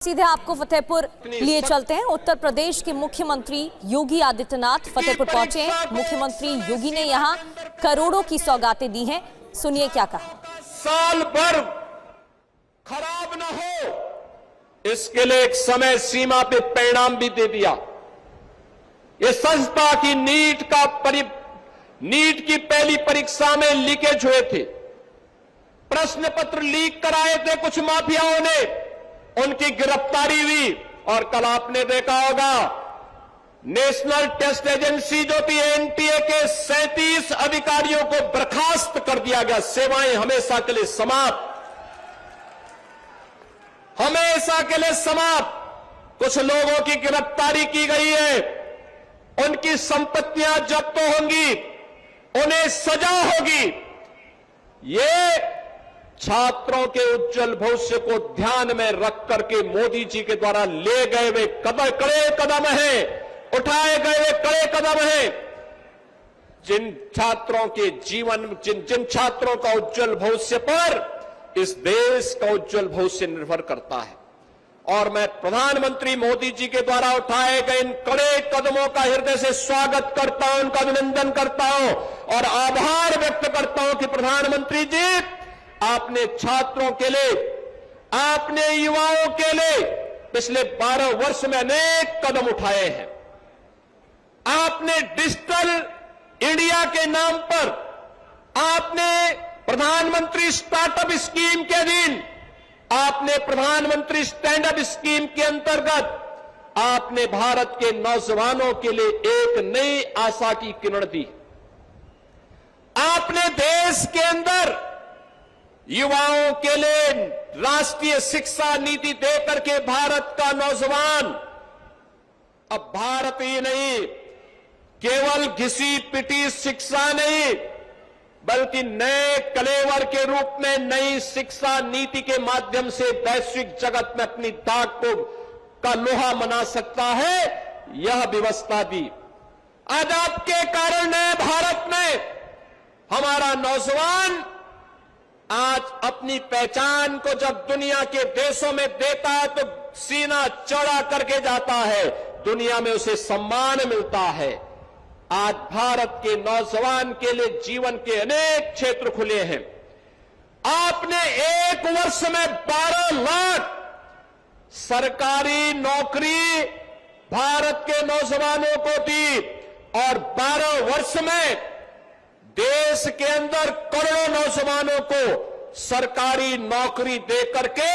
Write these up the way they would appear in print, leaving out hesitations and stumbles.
सीधे आपको फतेहपुर लिए चलते हैं। उत्तर प्रदेश के मुख्यमंत्री योगी आदित्यनाथ फतेहपुर पहुंचे। मुख्यमंत्री योगी ने यहां करोड़ों की सौगातें दी हैं। सुनिए क्या कहा। साल भर खराब न हो इसके लिए एक समय सीमा पे परिणाम भी दे दिया। ये संस्था की नीट की पहली परीक्षा में लीकेज हुए थे, प्रश्न पत्र लीक कराए थे कुछ माफियाओं ने, उनकी गिरफ्तारी हुई। और कल आपने देखा होगा नेशनल टेस्ट एजेंसी जो थी एनटीए के 37 अधिकारियों को बर्खास्त कर दिया गया। सेवाएं हमेशा के लिए समाप्त, हमेशा के लिए समाप्त। कुछ लोगों की गिरफ्तारी की गई है, उनकी संपत्तियां जब्त होंगी, उन्हें सजा होगी। ये छात्रों के उज्जवल भविष्य को ध्यान में रख करके मोदी जी के द्वारा ले गए वे कड़े कदम हैं, उठाए गए वे कड़े कदम हैं। जिन छात्रों के जीवन, जिन छात्रों का उज्जवल भविष्य पर इस देश का उज्जवल भविष्य निर्भर करता है। और मैं प्रधानमंत्री मोदी जी के द्वारा उठाए गए इन कड़े कदमों का हृदय से स्वागत करता हूं, उनका अभिनंदन करता हूं और आभार व्यक्त करता हूं कि प्रधानमंत्री जी आपने छात्रों के लिए, आपने युवाओं के लिए पिछले 12 वर्ष में अनेक कदम उठाए हैं। आपने डिजिटल इंडिया के नाम पर, आपने प्रधानमंत्री स्टार्टअप स्कीम के अधीन, आपने प्रधानमंत्री स्टैंड अप स्कीम के अंतर्गत आपने भारत के नौजवानों के लिए एक नई आशा की किरण दी। आपने देश के अंदर युवाओं के लिए राष्ट्रीय शिक्षा नीति देकर के भारत का नौजवान अब भारत ही नहीं केवल घिसी पिटी शिक्षा नहीं बल्कि नए कलेवर के रूप में नई शिक्षा नीति के माध्यम से वैश्विक जगत में अपनी दाग का लोहा मना सकता है, यह व्यवस्था दी। आज आपके कारण नए भारत में हमारा नौजवान आज अपनी पहचान को जब दुनिया के देशों में देता है तो सीना चौड़ा करके जाता है, दुनिया में उसे सम्मान मिलता है। आज भारत के नौजवान के लिए जीवन के अनेक क्षेत्र खुले हैं। आपने एक वर्ष में 12 लाख सरकारी नौकरी भारत के नौजवानों को दी और 12 वर्ष में देश के अंदर करोड़ों नौजवानों को सरकारी नौकरी दे करके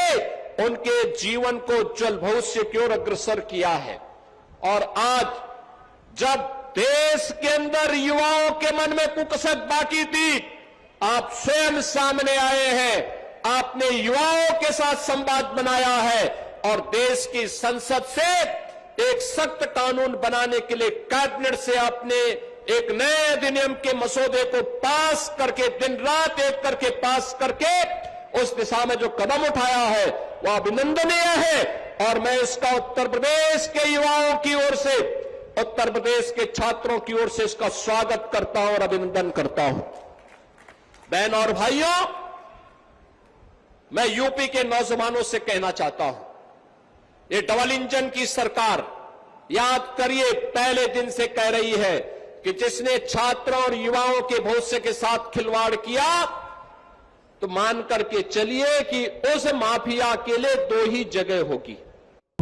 उनके जीवन को उज्जवल भविष्य की ओर अग्रसर किया है। और आज जब देश के अंदर युवाओं के मन में कुकसत बाकी थी, आप स्वयं सामने आए हैं, आपने युवाओं के साथ संवाद बनाया है और देश की संसद से एक सख्त कानून बनाने के लिए कैबिनेट से आपने एक नए अधिनियम के मसौदे को पास करके दिन रात एक करके पास करके उस दिशा में जो कदम उठाया है वह अभिनंदनीय है। और मैं इसका उत्तर प्रदेश के युवाओं की ओर से, उत्तर प्रदेश के छात्रों की ओर से इसका स्वागत करता हूं और अभिनंदन करता हूं। बहन और भाइयों, मैं यूपी के नौजवानों से कहना चाहता हूं, ये डबल इंजन की सरकार याद करिए पहले दिन से कह रही है कि जिसने छात्रों और युवाओं के भविष्य के साथ खिलवाड़ किया तो मान करके चलिए कि उस माफिया के लिए 2 ही जगह होगी।